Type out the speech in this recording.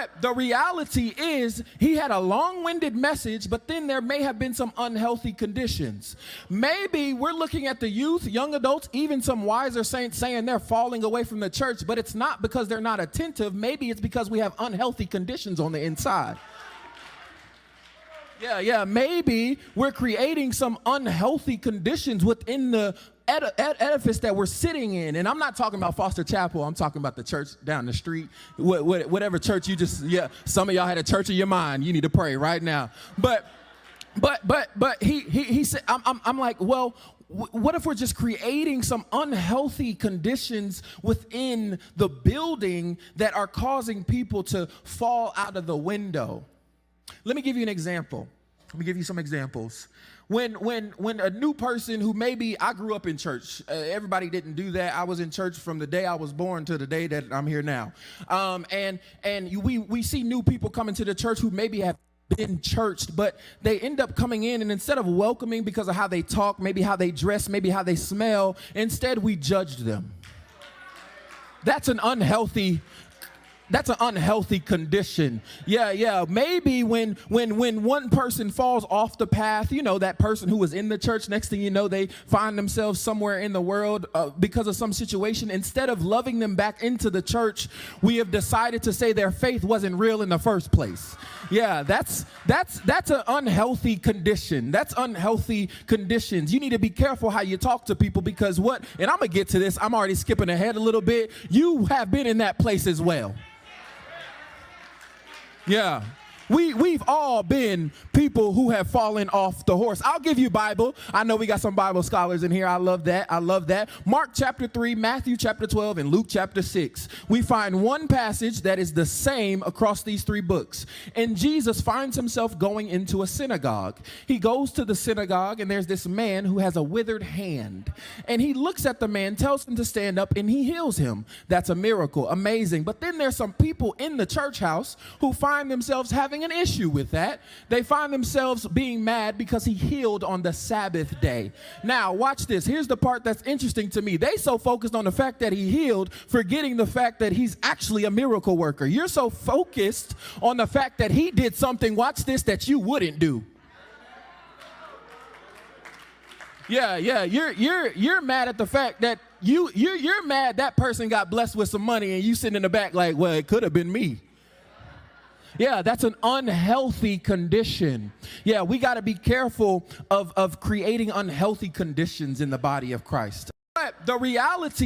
But the reality is he had a long-winded message, but then there may have been some unhealthy conditions. Maybe we're looking at the youth, young adults, even some wiser saints saying they're falling away from the church, but it's not because they're not attentive. Maybe it's because we have unhealthy conditions on the inside. Yeah, maybe we're creating some unhealthy conditions within the edifice that we're sitting in. And I'm not talking about Foster Chapel. I'm talking about the church down the street, whatever church you just, some of y'all had a church in your mind. You need to pray right now. But he said, I'm like, well, what if we're just creating some unhealthy conditions within the building that are causing people to fall out of the window? Let me give you an example. Let me give you some examples. When a new person who maybe I grew up in church, everybody didn't do that. I was in church from the day I was born to the day that I'm here now. And we see new people coming to the church who maybe have been churched, but they end up coming in, and instead of welcoming because of how they talk, maybe how they dress, maybe how they smell, instead we judged them. That's an unhealthy condition. Yeah. Maybe when one person falls off the path, that person who was in the church, next thing you know, they find themselves somewhere in the world because of some situation. Instead of loving them back into the church, we have decided to say their faith wasn't real in the first place. Yeah, that's an unhealthy condition. That's unhealthy conditions. You need to be careful how you talk to people because and I'm going to get to this. I'm already skipping ahead a little bit. You have been in that place as well. Yeah. We've all been people who have fallen off the horse. I'll give you Bible. I know we got some Bible scholars in here. I love that. Mark chapter 3, Matthew chapter 12, and Luke chapter 6. We find one passage that is the same across these three books. And Jesus finds himself going into a synagogue. He goes to the synagogue, and there's this man who has a withered hand. And he looks at the man, tells him to stand up, and he heals him. That's a miracle. Amazing. But then there's some people in the church house who find themselves having an issue with that. They find themselves being mad because he healed on the Sabbath day. Now, watch this. Here's the part that's interesting to me. They so focused on the fact that he healed, forgetting the fact that he's actually a miracle worker. You're so focused on the fact that he did something, watch this, that you wouldn't do. Yeah. You're mad at the fact that you're mad that person got blessed with some money and you sitting in the back like, well, it could have been me. Yeah, that's an unhealthy condition. Yeah, we got to be careful of creating unhealthy conditions in the body of Christ. But the reality